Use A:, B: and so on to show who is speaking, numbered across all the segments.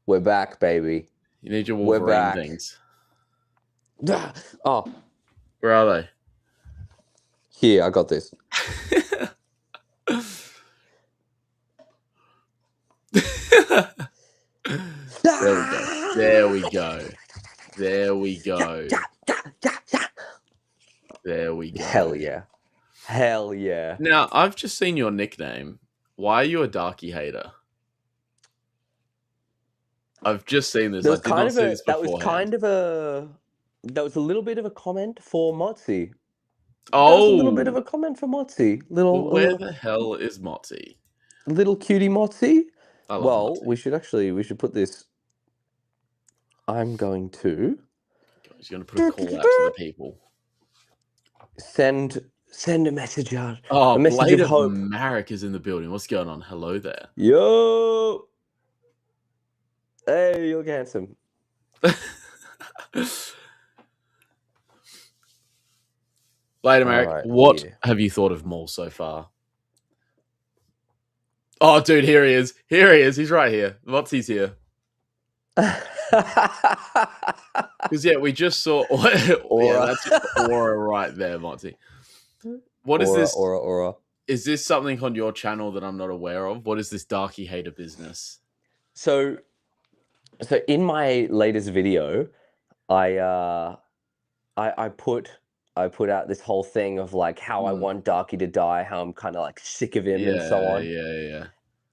A: We're back, baby.
B: You need your
A: We're
B: Wolverine
A: back.
B: things.
A: Oh,
B: Where are they?
A: here, I got this.
B: There we go. There we go. There we go.
A: Hell yeah. Hell yeah.
B: Now, I've just seen your nickname. Why are you a Darky hater? I've just seen this. I did not see this beforehand.
A: That was a little bit of a comment for Motzi.
B: Oh,
A: that was a little bit of a comment for Motzi.
B: Well, where the hell is Motzi?
A: Little cutie Motzi.
B: I love
A: Well,
B: Motzi.
A: we should put this. I'm going to.
B: He's going to put a call out to the people.
A: Send a message out.
B: Oh,
A: a message
B: Blade
A: of hope.
B: Marek is in the building. What's going on? Hello there.
A: Yo. Hey, you look handsome.
B: Blade Marek, what have you thought of Maul so far? Oh, dude, here he is. Here he is. He's right here. Motzi's here. Because, yeah, we just saw... yeah, that's Aura right there, Motzi. What is this?
A: Aura.
B: Is this something on your channel that I'm not aware of? What is this Darky hater business?
A: So in my latest video, I put out this whole thing of like how I want Darky to die, how I'm kind of like sick of him and so on.
B: Yeah.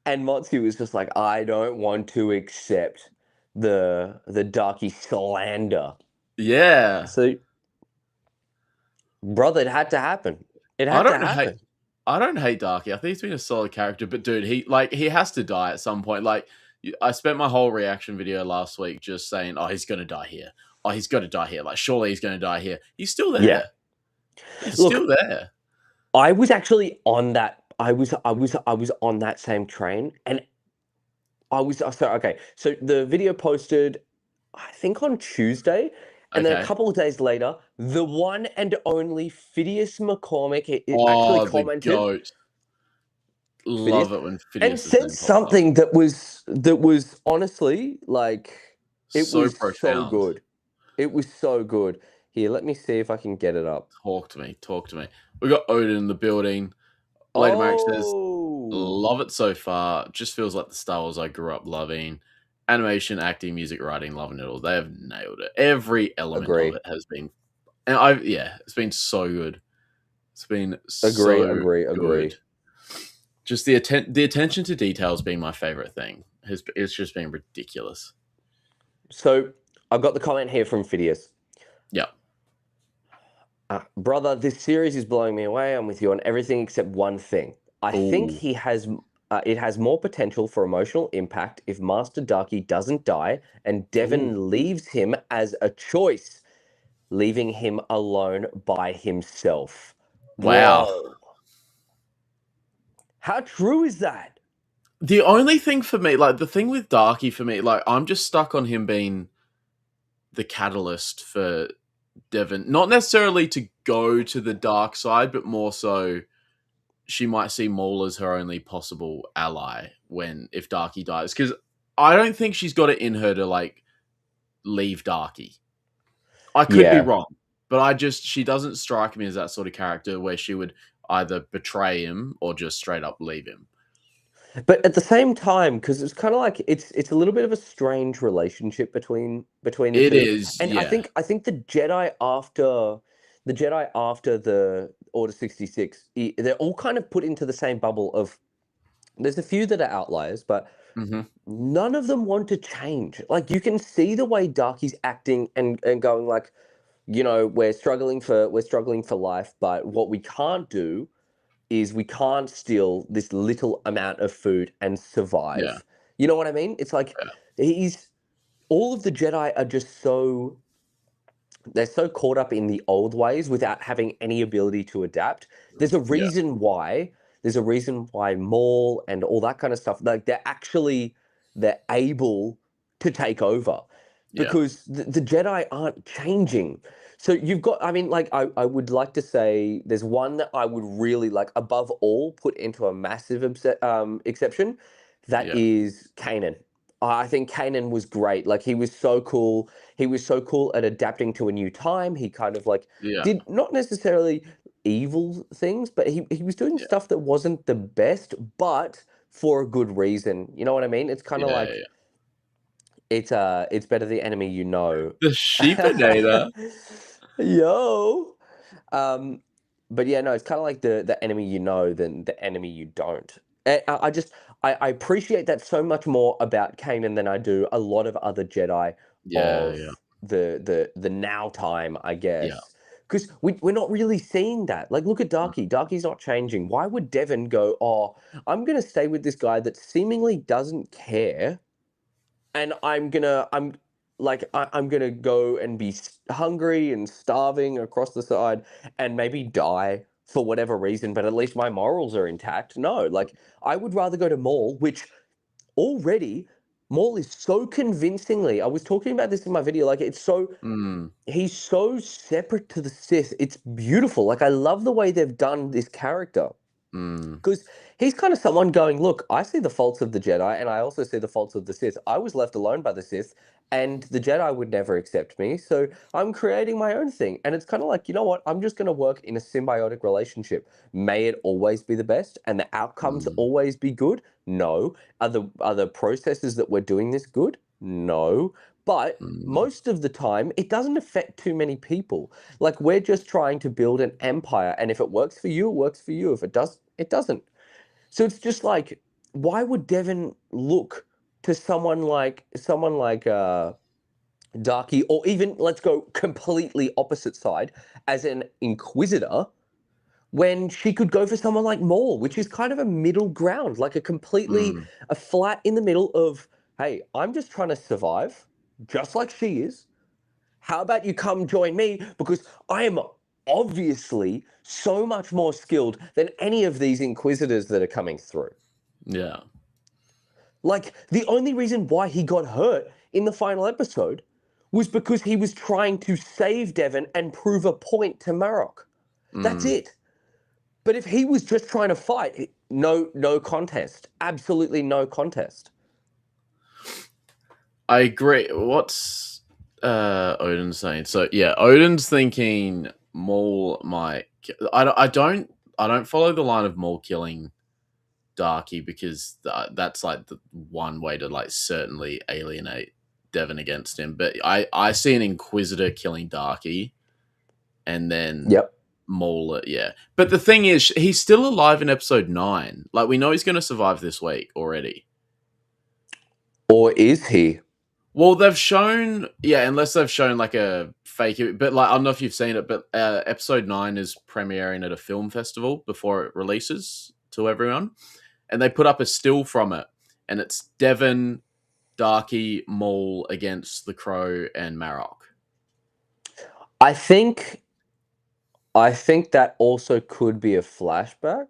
A: And Motzi was just like, I don't want to accept the Darky slander.
B: Yeah.
A: So, brother, it had to happen. It had to happen.
B: I don't hate Darky. I think he's been a solid character, but dude, he has to die at some point. Like, I spent my whole reaction video last week just saying, "Oh, he's gonna die here. Oh, he's got to die here. Like, surely he's gonna die here." He's still there.
A: Yeah.
B: He's still there.
A: I was actually on that. I was on that same train, and So the video posted, I think on Tuesday. And then a couple of days later, the one and only Phidias McCormick actually commented.
B: The goat. Love it when Phidias
A: and said something that was honestly like it
B: so
A: was
B: profound.
A: So good. It was so good. Here, let me see if I can get it up.
B: Talk to me. We got Odin in the building. Lady Marek says, "Love it so far. Just feels like the Star Wars I grew up loving. Animation, acting, music, writing, loving it all. They have nailed it. Every element of it has been, and it's been so good. It's been
A: Agree.
B: Just the attention to detail has been my favorite thing. It's just been ridiculous.
A: So I've got the comment here from Phidias.
B: Yeah.
A: Brother, this series is blowing me away. I'm with you on everything except one thing. I think it has more potential for emotional impact if Master Darky doesn't die and Devon leaves him as a choice, leaving him alone by himself.
B: Wow.
A: Bro. How true is that?
B: The only thing for me, like the thing with Darky for me, like I'm just stuck on him being the catalyst for Devon. Not necessarily to go to the dark side, but more so she might see Maul as her only possible ally if Darky dies. Because I don't think she's got it in her to like leave Darky. I could be wrong, but she doesn't strike me as that sort of character where she would either betray him or just straight up leave him.
A: But at the same time, because it's kind of like it's a little bit of a strange relationship between the two.
B: It is,
A: and I think the Jedi after the Order 66, they're all kind of put into the same bubble of. There's a few that are outliers, but none of them want to change. Like you can see the way Darky's acting and going like, we're struggling for life, but what we can't do is we can't steal this little amount of food and survive.
B: Yeah.
A: You know what I mean? It's like all of the Jedi are just they're so caught up in the old ways without having any ability to adapt. There's a reason why Maul and all that kind of stuff, like they're able to take over.
B: Yeah.
A: because the Jedi aren't changing. So you've got, I mean, like, I would like to say there's one that I would really like, above all, put into a massive exception. That
B: Yeah.
A: is Kanan. I think Kanan was great. Like, he was so cool. He was so cool at adapting to a new time. He kind of like
B: Yeah.
A: did not necessarily evil things, but he was doing
B: Yeah.
A: stuff that wasn't the best, but for a good reason. You know what I mean? It's kind of
B: Yeah.
A: like
B: Yeah.
A: it's better the enemy you know.
B: The Sheepinator.
A: Yo. Um, but yeah, no, it's kind of like the enemy you know than the enemy you don't. I just I appreciate that so much more about Kanan than I do a lot of other Jedi
B: Yeah.
A: of
B: Yeah.
A: the now time, I
B: Yeah.
A: guess. Because we're not really seeing that. Like, look at Darky. Darky's not changing. Why would Devon go, oh, I'm going to stay with this guy that seemingly doesn't care, and I'm gonna go and be hungry and starving across the side and maybe die for whatever reason, but at least my morals are intact. No, like, I would rather go to Maul, which already Maul is so convincingly. I was talking about this in my video. Like, it's so
B: Mm.
A: he's so separate to the Sith. It's beautiful. Like, I love the way they've done this character.
B: Mm.
A: Because he's kind of someone going, look, I see the faults of the Jedi, and I also see the faults of the Sith. I was left alone by the Sith, and the Jedi would never accept me. So I'm creating my own thing. And it's kind of like, you know what? I'm just going to work in a symbiotic relationship. May it always be the best and the outcomes
B: Mm.
A: always be good? No. Are the processes that we're doing this good? No. But
B: Mm.
A: most of the time, it doesn't affect too many people. Like, we're just trying to build an empire, and if it works for you, it works for you. If it does, it doesn't. So it's just like, why would Devon look to someone like Darky, or even, let's go completely opposite side, as an inquisitor, when she could go for someone like Maul, which is kind of a middle ground, like
B: Mm.
A: a flat in the middle of, hey, I'm just trying to survive, just like she is. How about you come join me? Because I am obviously so much more skilled than any of these inquisitors that are coming through.
B: Yeah.
A: Like, the only reason why he got hurt in the final episode was because he was trying to save Devon and prove a point to Marok. That's
B: Mm.
A: it. But if he was just trying to fight, no contest. Absolutely no contest.
B: I agree. What's Odin saying? So yeah, Odin's thinking Maul might. I don't follow the line of Maul killing Darky because that's like the one way to like certainly alienate Devon against him. But I see an Inquisitor killing Darky and then
A: Yep.
B: Maul. Yeah, but the thing is, he's still alive in episode 9. Like we know he's going to survive this week already.
A: Or is he?
B: Well, they've shown, yeah, unless they've shown like a fake, but like I don't know if you've seen it, but episode 9 is premiering at a film festival before it releases to everyone, and they put up a still from it, and it's Devon, Darky, Maul against the Crow and Marok.
A: I think I think that also could be a flashback.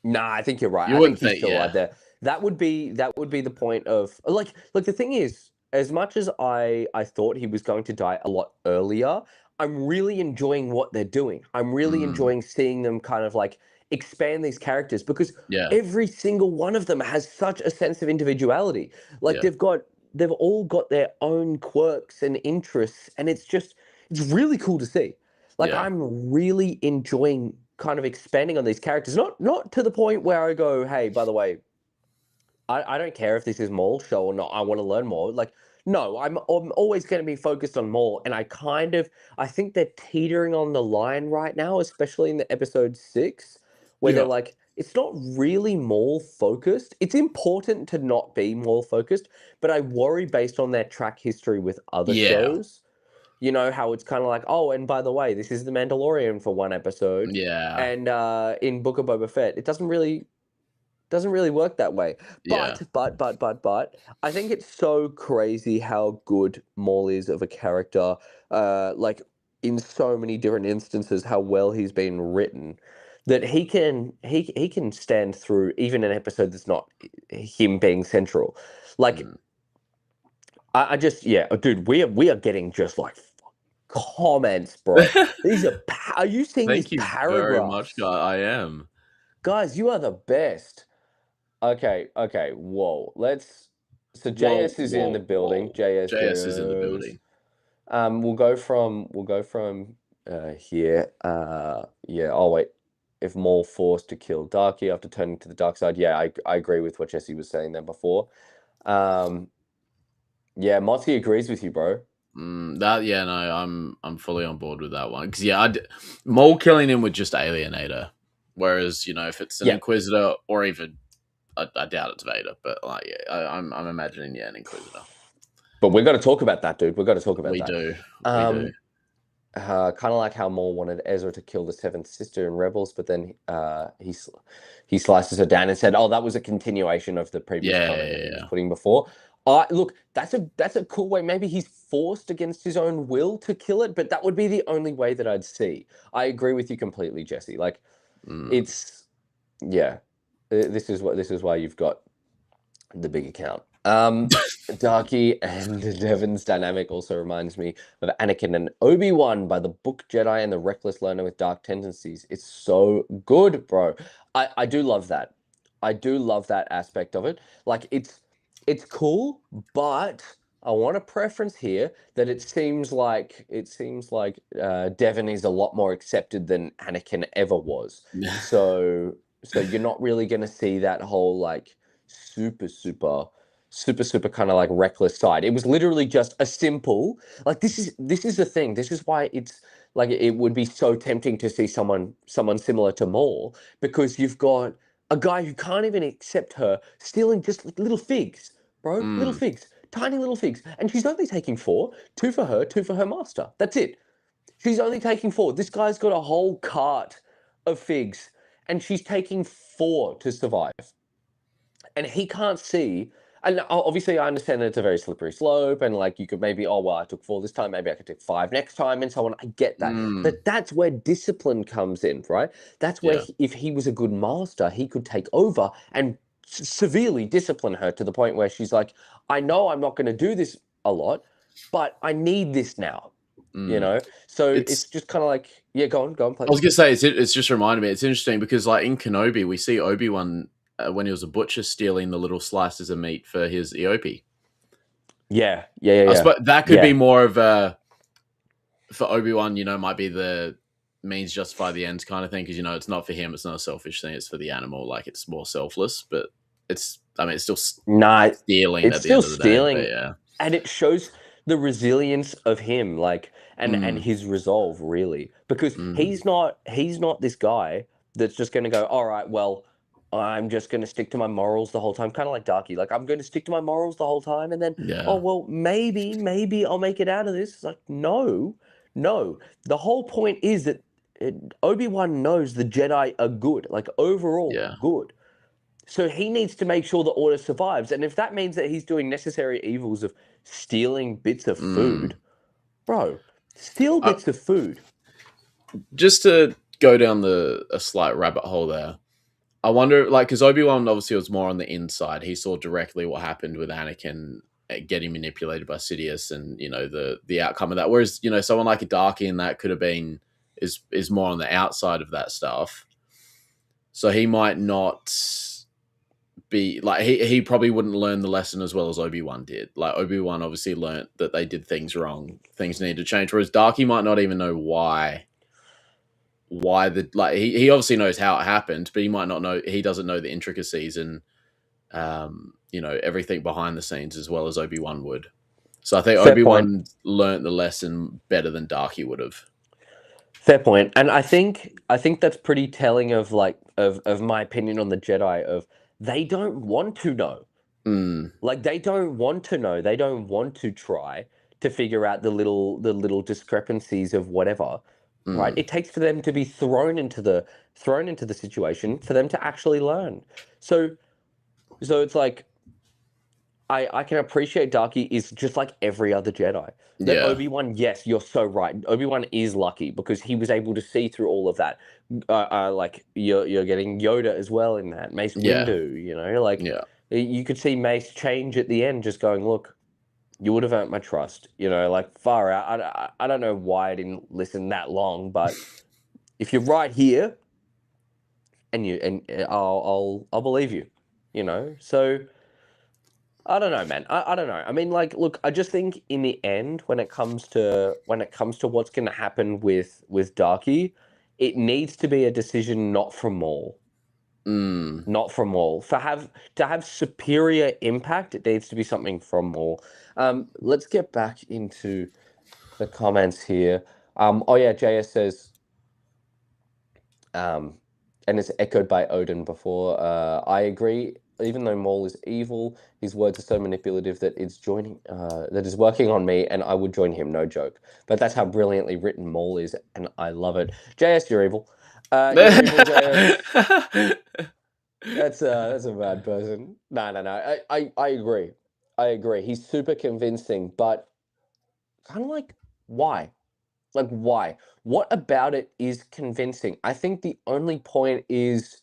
A: Nah, I think you're right.
B: You
A: I think
B: wouldn't
A: he's
B: think,
A: still alive
B: yeah,
A: there. That would be the point of, like the thing is, as much as I thought he was going to die a lot earlier, I'm really enjoying what they're doing. I'm really
B: mm,
A: enjoying seeing them kind of like expand these characters, because
B: yeah,
A: every single one of them has such a sense of individuality. Like,
B: yeah,
A: they've all got their own quirks and interests, and it's really cool to see. Like,
B: yeah,
A: I'm really enjoying kind of expanding on these characters. Not to the point where I go, hey, by the way, I don't care if this is Maul's show or not. I want to learn more. Like, no, I'm always going to be focused on Maul, and I think they're teetering on the line right now, especially in the episode 6, where they're
B: yeah,
A: like, it's not really Maul focused. It's important to not be Maul focused, but I worry based on their track history with other
B: yeah,
A: shows. You know how it's kind of like, oh, and by the way, this is the Mandalorian for one episode,
B: yeah,
A: and in Book of Boba Fett, it doesn't really work that way.
B: yeah,
A: But I think it's so crazy how good Maul is of a character. Like, in so many different instances, how well he's been written, that he can stand through even an episode that's not him being central. Like,
B: mm,
A: I just yeah, dude, we are getting just like comments, bro. These are are you seeing these
B: Thank you very much, guy.
A: paragraphs?
B: I am.
A: Guys, you are the best. Okay, okay, whoa. Let's so
B: Whoa,
A: JS is in the
B: whoa,
A: building.
B: whoa.
A: JS
B: JS is in the
A: goes.
B: building.
A: We'll go from here. Yeah, oh wait. If Maul forced to kill Darky after turning to the dark side, yeah, I agree with what Jesse was saying there before. Um, yeah, Motsy agrees with you, bro.
B: That yeah, no, I'm fully on board with that one because yeah, Mole killing him would just alienate her. Whereas if it's an
A: Yeah,
B: Inquisitor or even I doubt it's Vader, but like yeah, I'm imagining yeah an Inquisitor.
A: but we've got to talk about that, dude. We've got to talk about
B: We
A: that.
B: do, we do.
A: Um, kind of like how Maul wanted Ezra to kill the seventh sister in Rebels, but then he slices her down and said, "Oh, that was a continuation of the previous
B: Yeah,
A: comment
B: yeah,
A: that he was
B: yeah.
A: putting before." Look, that's a cool way. Maybe he's forced against his own will to kill it, but that would be the only way that I'd see. I agree with you completely, Jesse. Like
B: Mm.
A: it's yeah. This is why you've got the big account. Darky and Devon's dynamic also reminds me of Anakin and Obi-Wan by the book Jedi and the Reckless Learner with Dark Tendencies. It's so good, bro. I do love that. I do love that aspect of it. Like it's cool, but I want a preference here that it seems like Devon is a lot more accepted than Anakin ever was. So you're not really gonna see that whole like super, super, super, super kind of like reckless side. It was literally just a simple like this is the thing. This is why it's like it would be so tempting to see someone similar to Maul because you've got a guy who can't even accept her stealing just little figs, bro, little
B: Mm.
A: figs, tiny little figs, and she's only taking four, two for her master. That's it. She's only taking four. This guy's got a whole cart of figs, and she's taking four to survive and he can't see. And obviously, I understand that it's a very slippery slope, and like you could maybe, oh well, I took four this time, maybe I could take five next time, and so on. I get that,
B: Mm.
A: but that's where discipline comes in, right? That's where
B: Yeah.
A: if he was a good master, he could take over and severely discipline her to the point where she's like, I know I'm not going to do this a lot, but I need this now, you
B: Mm.
A: know. So it's
B: It's
A: just kind of like, yeah, go on,
B: I
A: please.
B: was gonna say it's just reminded me. It's interesting because like in Kenobi, we see Obi-Wan when he was a butcher stealing the little slices of meat for his EOP.
A: Yeah, yeah, yeah,
B: I
A: yeah,
B: suppose that could be
A: yeah.
B: more of a for Obi-Wan. Might be the means justify the ends kind of thing because it's not for him. It's not a selfish thing. It's for the animal. Like it's more selfless, but it's still
A: Nah,
B: stealing
A: it's
B: at the
A: still
B: end of the day. But
A: stealing,
B: yeah.
A: and it shows the resilience of him, like and
B: Mm,
A: his resolve, really, because
B: mm,
A: he's not this guy that's just going to go, all right, well, I'm just going to stick to my morals the whole time, kind of like Darky, like I'm going to stick to my morals the whole time, and then oh
B: yeah.
A: well, maybe I'll make it out of this. It's like no, no. The whole point is that Obi-Wan knows the Jedi are good, like overall
B: Yeah.
A: good. So he needs to make sure the order survives. And if that means that he's doing necessary evils of stealing bits of
B: Mm.
A: food, bro, steal
B: Uh,
A: bits of food.
B: just to go down a slight rabbit hole there. I wonder, like, because Obi Wan obviously was more on the inside. He saw directly what happened with Anakin getting manipulated by Sidious, and the outcome of that. Whereas someone like a Darky in that could have been is more on the outside of that stuff. So he might not be like he probably wouldn't learn the lesson as well as Obi Wan did. Like Obi Wan obviously learned that they did things wrong, things needed to change. Whereas Darky might not even know why the like he obviously knows how it happened, but he might not know he doesn't know the intricacies and everything behind the scenes as well as Obi-Wan would. So I think
A: Fair point.
B: Obi-Wan learnt the lesson better than Darky would have.
A: Fair point. And I think that's pretty telling of like of my opinion on the Jedi of they don't want to know.
B: Mm,
A: Like they don't want to know. They don't want to try to figure out the little discrepancies of whatever. Right?
B: mm,
A: It takes for them to be thrown into the situation for them to actually learn. So it's like I can appreciate Darky is just like every other Jedi. That
B: yeah,
A: Obi-Wan, yes, you're so right. Obi-Wan is lucky because he was able to see through all of that. Like you're getting Yoda as well in that. Mace
B: yeah,
A: Windu, like
B: yeah,
A: you could see Mace change at the end, just going, look, You would have earned my trust. You know, like far out. I don't know why I didn't listen that long, but if you're right here, and I'll believe you. You know, so I don't know, man. I don't know. I mean, like, look, I just think in the end, when it comes to what's going to happen with Darky, it needs to be a decision not from Maul,
B: Mm.
A: not from Maul. To have superior impact, it needs to be something from Maul. Let's get back into the comments here. Oh yeah, JS says, um, and it's echoed by Odin before. I agree. Even though Maul is evil, his words are so manipulative that that is working on me, and I would join him. No joke. But that's how brilliantly written Maul is, and I love it. JS, you're evil. You're evil, JS. That's a bad person. No, no, no. I agree. I agree. He's super convincing, but kind of like why? Like, why? What about it is convincing? I think the only point is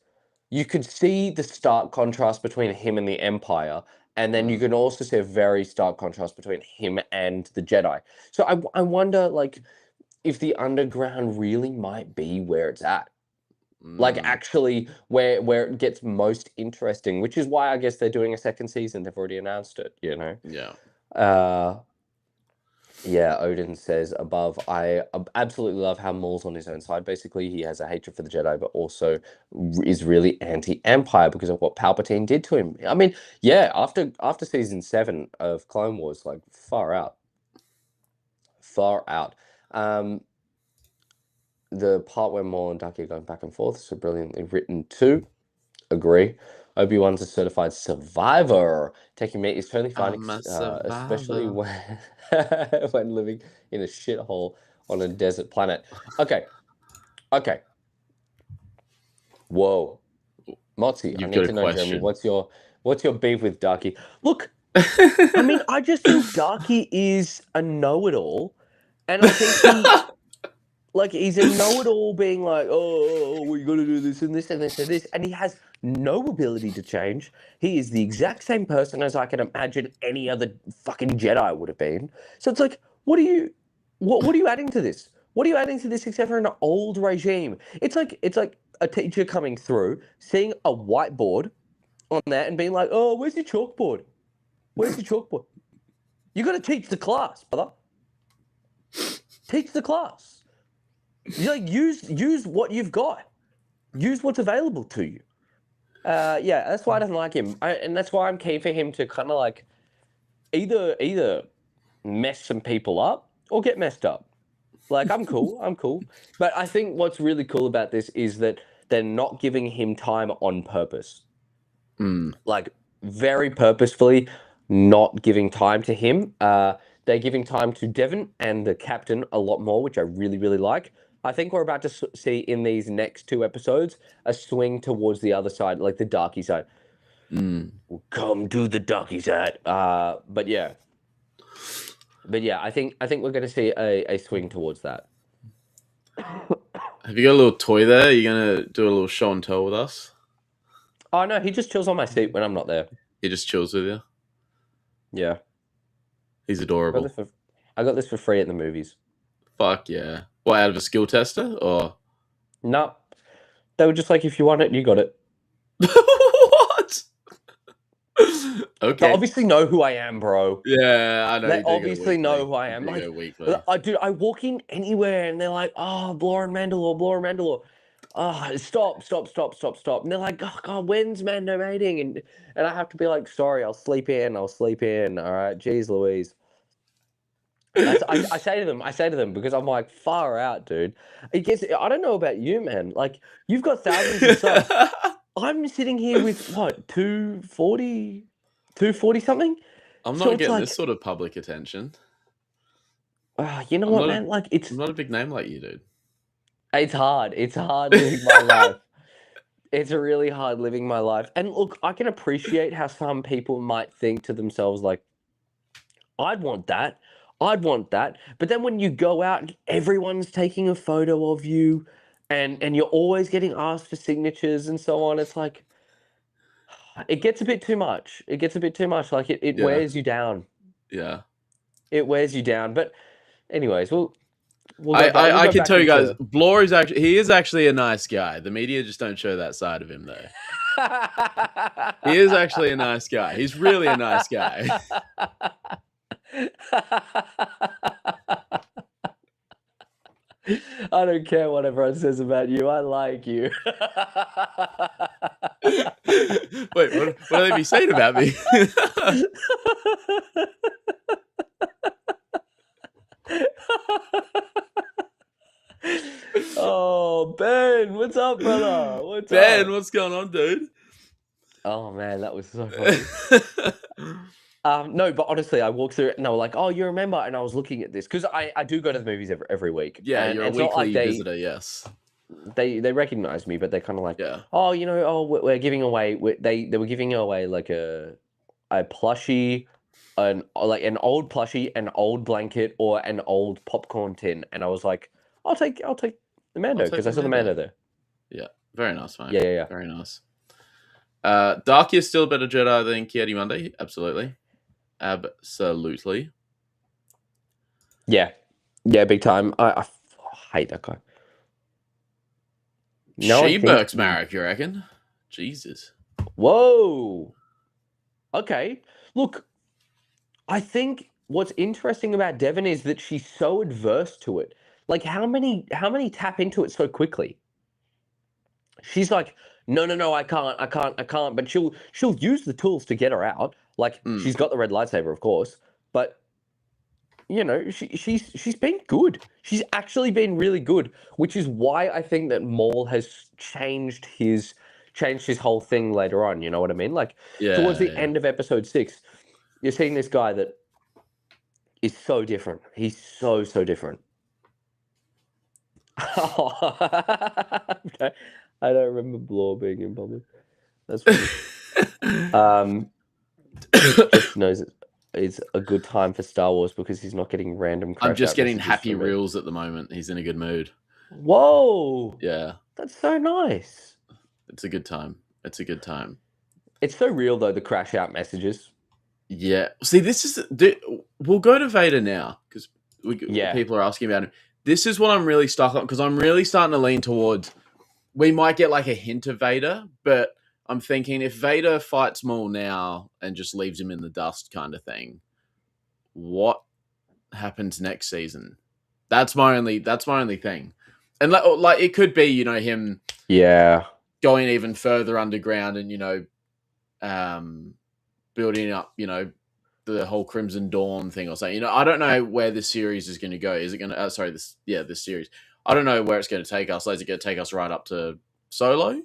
A: you could see the stark contrast between him and the Empire, and then you can also see a very stark contrast between him and the Jedi. So I wonder, like, if the underground really might be where it's at. Like,
B: Mm.
A: actually, where it gets most interesting, which is why I guess they're doing a second season. They've already announced it, you know?
B: Yeah.
A: Uh, Yeah, Odin says above, I absolutely love how Maul's on his own side. Basically, he has a hatred for the Jedi, but also is really anti-Empire because of what Palpatine did to him. I mean, yeah, after season 7 of Clone Wars, like far out, far out. The part where Maul and Ducky are going back and forth is so brilliantly written too. Agree. Obi-Wan's a certified survivor. Taking mate is totally fine,
B: I'm a
A: especially
B: survivor.
A: when when living in a shithole on a desert planet. Okay, okay. Whoa, Motzi, I
B: You've got
A: need
B: a
A: to know, Jeremy,
B: question.
A: what's your beef with Darky? Look, I mean, I just think Darky is a know-it-all, and I think he's a know-it-all, being like, oh, we got to do this and this and this and this, and he has no ability to change. He is the exact same person as I can imagine any other fucking Jedi would have been. So it's like, what are you adding to this? What are you adding to this except for an old regime? It's like a teacher coming through, seeing a whiteboard on there and being like, oh, where's your chalkboard? Where's your chalkboard? You got to teach the class, brother. Teach the class. You like use what you've got. Use what's available to you. Yeah, that's why I don't like him, and that's why I'm keen for him to kind of like either mess some people up or get messed up. Like, I'm cool. But I think what's really cool about this is that they're not giving him time on purpose.
B: Mm.
A: Like, very purposefully not giving time to him. They're giving time to Devon and the captain a lot more, which I really, really like. I think we're about to see in these next 2 episodes a swing towards the other side, like the darky side.
B: Mm.
A: Come to the darky side. But yeah, I think we're going to see a swing towards that.
B: Have you got a little toy there? Are you gonna do a little show and tell with us?
A: Oh no, he just chills on my seat when I'm not there.
B: He just chills with you.
A: Yeah,
B: He's
A: I got
B: adorable.
A: this for, I got this for free at the movies.
B: Fuck yeah. What, out of a skill tester or
A: No, they were just like, if you want it, you got it.
B: what?
A: They
B: Okay.
A: obviously know who I am, bro.
B: Yeah, I know
A: They
B: you do go
A: obviously know
B: weekly.
A: who I
B: You
A: am.
B: do
A: Like,
B: go weekly.
A: I walk in anywhere and they're like, oh, Blore and Mandalore, Blore and Mandalore. Oh, stop. And they're like, oh, God, when's Mando mating? And I have to be like, sorry, I'll sleep in. All right. Jeez Louise. I say to them because I'm like, far out, dude. I don't know about you, man. Like, you've got thousands of subs. I'm sitting here with what, 240, 240 something?
B: I'm
A: So
B: not
A: it's
B: getting this
A: like,
B: sort of public attention.
A: you know
B: I'm
A: what,
B: not a
A: man? Like,
B: I'm not a big name like you, dude.
A: it's hard. It's hard living my life. It's really hard living my life. And look, I can appreciate how some people might think to themselves, like, I'd want that. I'd want that. But then when you go out and everyone's taking a photo of you and you're always getting asked for signatures and so on, it's like, it gets a bit too much. It gets a bit too much. Like, it
B: Yeah,
A: wears you down.
B: yeah.
A: it wears you down. But anyways, we'll go back. We'll
B: I
A: go
B: can
A: back
B: tell you guys,
A: into.
B: Blore is actually a nice guy. The media just don't show that side of him though. He is actually a nice guy. He's really a nice guy.
A: I don't care what everyone says about you. I like you.
B: Wait, what are they be saying about me?
A: Oh, Ben, what's up, brother? What's
B: Ben,
A: up?
B: what's going on, dude?
A: Oh man, that was so funny. No, but honestly, I walked through it and they were like, "Oh, you remember?" And I was looking at this because I do go to the movies every week,
B: Yeah,
A: and
B: you're a
A: it's not like
B: weekly visitor, yes.
A: they recognize me, but they're kind of like,
B: Yeah.
A: "Oh, we're giving away." They were giving away like a plushie, an old plushie, an old blanket, or an old popcorn tin, and I was like, "I'll take the Mando," because I saw the Mando there.
B: Yeah, very nice, mate.
A: Yeah.
B: Very nice. Darky is still a better Jedi than Kiadi Mundi. Absolutely.
A: Yeah, big time. I hate that guy. No, I think.
B: She-Burks Marek, you reckon? Jesus.
A: Whoa. Okay. Look, I think what's interesting about Devon is that she's so adverse to it. Like, how many tap into it so quickly? She's like, no, I can't. But she'll use the tools to get her out. Like, she's got the red lightsaber, of course, but she's been good. She's actually been really good, which is why I think that Maul has changed his whole thing later on. You know what I mean? Like, towards the end of episode 6, you're seeing this guy that is so different. He's so different. Okay. I don't remember Blore being in public. That's funny. Just knows it's a good time for Star Wars because he's not getting random.
B: I'm just getting happy reels at the moment. He's in a good mood.
A: Whoa!
B: Yeah,
A: that's so nice.
B: It's a good time. It's a good time.
A: It's so real though. The crash out messages.
B: Yeah. See, we'll go to Vader now because people are asking about him. This is what I'm really stuck on because I'm really starting to lean towards. We might get like a hint of Vader, but I'm thinking if Vader fights Maul now and just leaves him in the dust kind of thing, what happens next season? That's my only thing. And like it could be, him going even further underground and, building up, the whole Crimson Dawn thing or something. I don't know where this series is going to go. Is it going to, this series. I don't know where it's going to take us. Is it going to take us right up to Solo,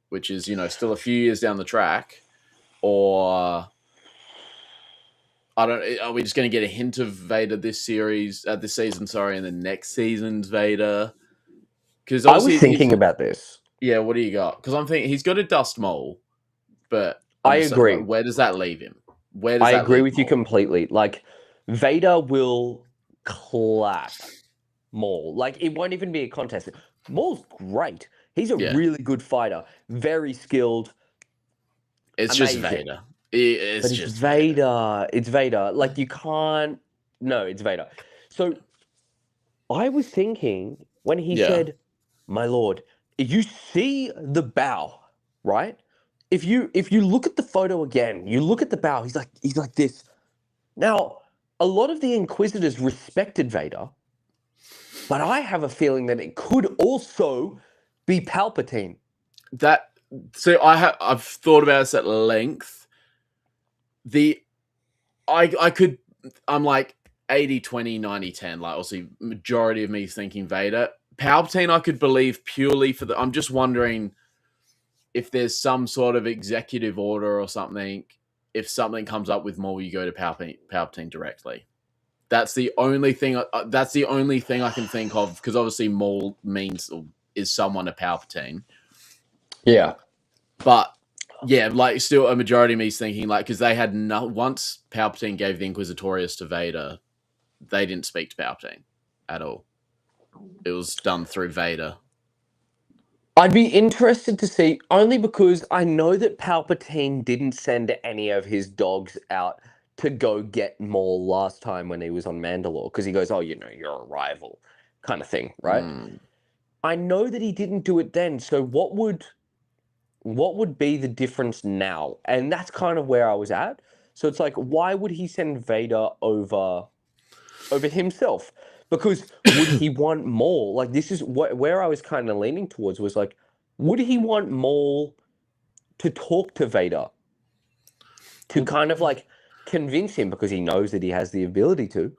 B: which is, still a few years down the track? Or are we just going to get a hint of Vader this season, and then next season's Vader? Because
A: I was thinking about this.
B: Yeah, what do you got? Because I'm thinking he's got a dust Maul, but
A: I agree.
B: Like, where does that leave him?
A: I agree with you completely. Like, Vader will clap Maul. Like, it won't even be a contest. Maul's great. He's a really good fighter. Very skilled.
B: It's amazing. Just Vader. It's just
A: Vader. It's Vader. Like, you can't... No, it's Vader. So, I was thinking, when he said, "My lord," you see the bow, right? If you look at the photo again, you look at the bow, he's like this. Now, a lot of the Inquisitors respected Vader, but I have a feeling that it could also be Palpatine.
B: So I've thought about this at length. I'm like 80-20, 90-10. Like, obviously, majority of me is thinking Vader. Palpatine, I could believe purely I'm just wondering if there's some sort of executive order or something. If something comes up with Maul, you go to Palpatine directly. That's the only thing. That's the only thing I can think of, because obviously Maul is someone to Palpatine.
A: Yeah,
B: but yeah, like still a majority of me is thinking like, because they had once Palpatine gave the Inquisitorius to Vader, they didn't speak to Palpatine at all. It was done through Vader.
A: I'd be interested to see, only because I know that Palpatine didn't send any of his dogs out to go get Maul last time when he was on Mandalore, because he goes, "Oh, you know, you're a rival," kind of thing, right? I know that he didn't do it then, so what would be the difference now? And that's kind of where I was at. So it's like, why would he send Vader over himself? Because would he want Maul? Like, this is where I was kind of leaning towards, was like, would he want Maul to talk to Vader to kind of like convince him, because he knows that he has the ability to?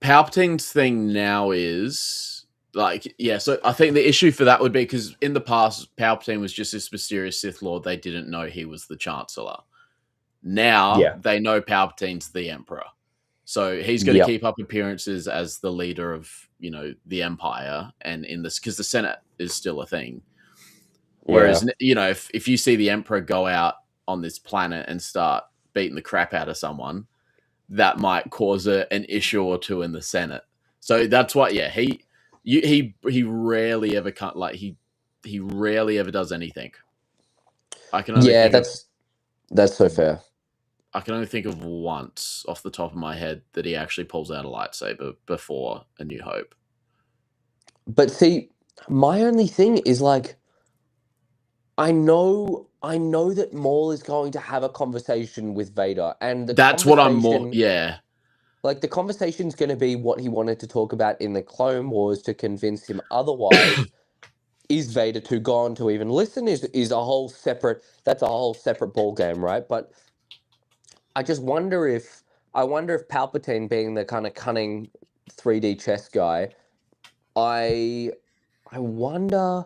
B: Palpatine's thing now is like, yeah, so I think the issue for that would be because in the past, Palpatine was just this mysterious Sith Lord. They didn't know he was the Chancellor. Now
A: Yeah.
B: they know Palpatine's the Emperor. So he's going to
A: Yep.
B: keep up appearances as the leader of, you know, the Empire, and in this, because the Senate is still a thing. Whereas, you know, if you see the Emperor go out on this planet and start beating the crap out of someone, that might cause an issue or two in the Senate. So that's why, yeah, he rarely ever he rarely ever does anything. I can only
A: Yeah,
B: think of
A: that's so fair.
B: I can only think of once off the top of my head that he actually pulls out a lightsaber before A New Hope.
A: But see, my only thing is like, I know that Maul is going to have a conversation with Vader, and the
B: That's what I'm more,
A: conversation,
B: yeah.
A: like, the conversation's going to be what he wanted to talk about in the Clone Wars to convince him otherwise. Is Vader too gone to even listen? Is a whole separate, that's a whole separate ball game, right? But I just wonder if Palpatine, being the kind of cunning 3D chess guy, I wonder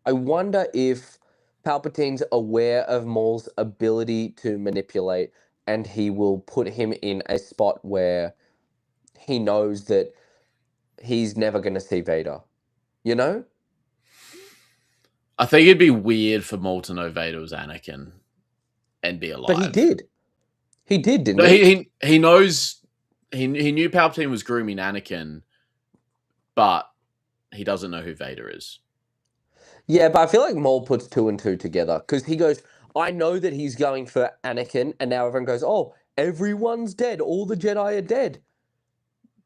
A: if Palpatine's aware of Maul's ability to manipulate, and he will put him in a spot where he knows that he's never going to see Vader. You know?
B: I think it'd be weird for Maul to know Vader was Anakin and be
A: But he
B: alive.
A: did. He did, didn't
B: No,
A: he?
B: he knows he knew Palpatine was grooming Anakin, but he doesn't know who Vader is.
A: Yeah, but I feel like Maul puts two and two together, because he goes, I know that he's going for Anakin, and now everyone goes, oh, everyone's dead. All the Jedi are dead.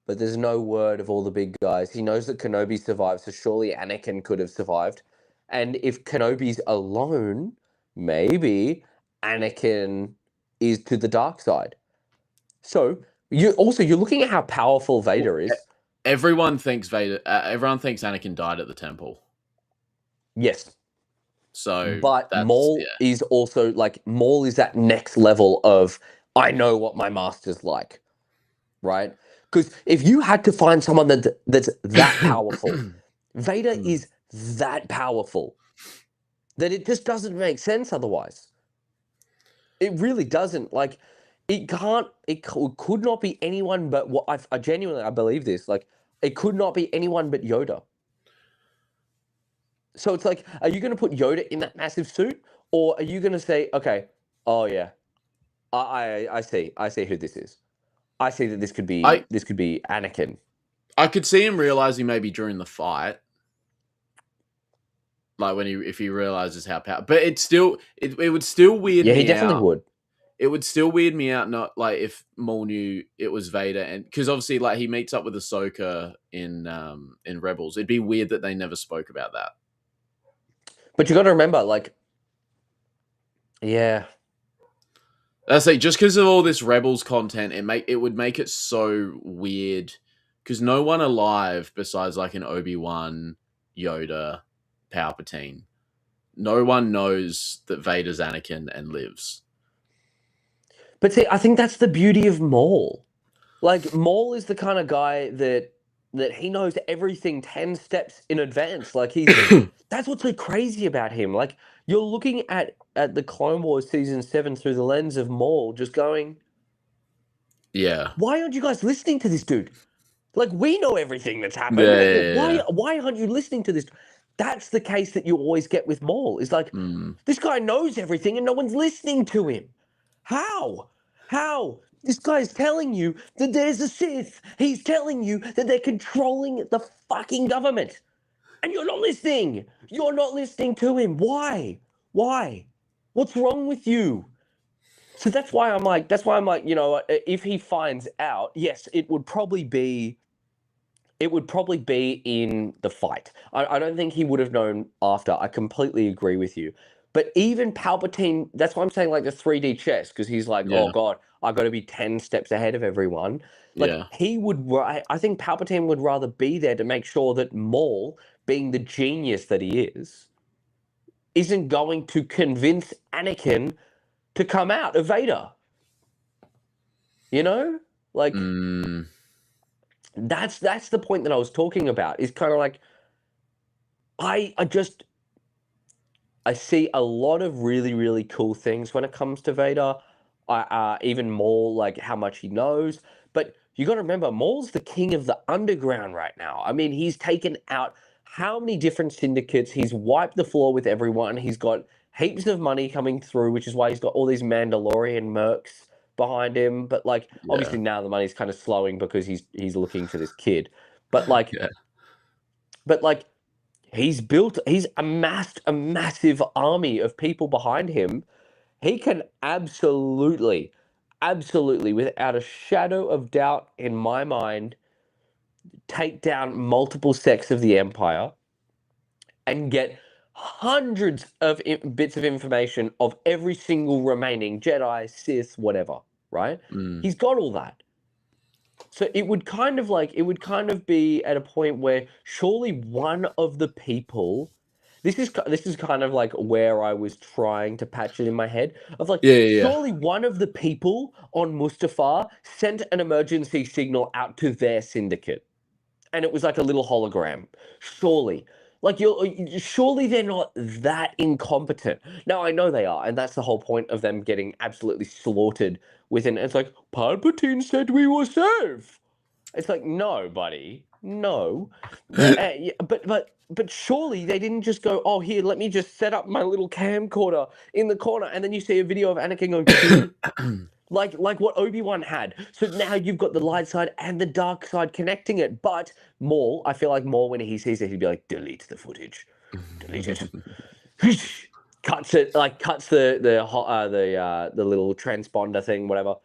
A: But there's no word of all the big guys. He knows that Kenobi survived, so surely Anakin could have survived. And if Kenobi's alone, maybe Anakin is to the dark side. So you're looking at how powerful Vader is.
B: Everyone thinks Anakin died at the temple.
A: Yes.
B: So
A: but
B: that's,
A: Maul is also like, Maul is that next level of, I know what my master's like, right? Because if you had to find someone that's that powerful, Vader is that powerful that it just doesn't make sense otherwise. It really doesn't. Like, it could not be anyone but what I genuinely, I believe this. Like, it could not be anyone but Yoda. So it's like, are you going to put Yoda in that massive suit, or are you going to say, okay, oh yeah, I see who this is. I see that this could be Anakin.
B: I could see him realizing maybe during the fight, like if he realizes how powerful. But it would still weird
A: Yeah, he
B: me
A: definitely
B: out.
A: would.
B: It would still weird me out, not like if Maul knew it was Vader, and because obviously like he meets up with Ahsoka in Rebels. It'd be weird that they never spoke about that.
A: But you got to remember, like, yeah,
B: I say, just because of all this Rebels content, it would make it so weird, because no one alive besides like an Obi-Wan, Yoda, Palpatine, no one knows that Vader's Anakin and lives.
A: But see, I think that's the beauty of Maul. Like, Maul is the kind of guy that he knows everything 10 steps in advance. Like, that's what's so crazy about him. Like, you're looking at the Clone Wars season 7 through the lens of Maul, just going,
B: Yeah.
A: why aren't you guys listening to this dude? Like, we know everything that's happened.
B: Yeah.
A: Why aren't you listening to this? That's the case that you always get with Maul. Is like, this guy knows everything and no one's listening to him. How? This guy's telling you that there's a Sith. He's telling you that they're controlling the fucking government. And you're not listening. You're not listening to him. Why? What's wrong with you? So that's why I'm like, you know, if he finds out, yes, it would probably be in the fight. I don't think he would have known after. I completely agree with you. But even Palpatine, that's why I'm saying like the 3D chess, because he's like, oh
B: Yeah,
A: God, I got to be 10 steps ahead of everyone. Like
B: yeah.
A: he would, I think Palpatine would rather be there to make sure that Maul, being the genius that he is, isn't going to convince Anakin to come out of Vader. You know? Like
B: Mm,
A: that's the point that I was talking about. Is kind of like I just I see a lot of really, really cool things when it comes to Vader. Even more like how much he knows. But you got to remember, Maul's the king of the underground right now. I mean, he's taken out how many different syndicates. He's wiped the floor with everyone. He's got heaps of money coming through, which is why he's got all these Mandalorian mercs behind him. But like,
B: yeah,
A: obviously now the money's kind of slowing because he's looking for this kid. But like,
B: yeah.
A: but like he's amassed a massive army of people behind him. He can absolutely, absolutely, without a shadow of doubt in my mind, take down multiple sects of the Empire and get hundreds of bits of information of every single remaining Jedi, Sith, whatever, right?
B: Mm.
A: He's got all that. So it would kind of be at a point where surely one of the people, this is kind of like where I was trying to patch it in my head of like
B: Yeah, yeah, yeah.
A: surely one of the people on Mustafar sent an emergency signal out to their syndicate, and it was like a little hologram. Surely. Like surely they're not that incompetent. Now I know they are, and that's the whole point of them getting absolutely slaughtered within. It's like Palpatine said we were safe. It's like, no, buddy, no. But surely they didn't just go, oh, here, let me just set up my little camcorder in the corner, and then you see a video of Anakin going, see, like what Obi-Wan had. So now you've got the light side and the dark side connecting it. But Maul, I feel like Maul, when he sees it, he'd be like, delete the footage, delete it. Cuts it, like cuts the little transponder thing, whatever.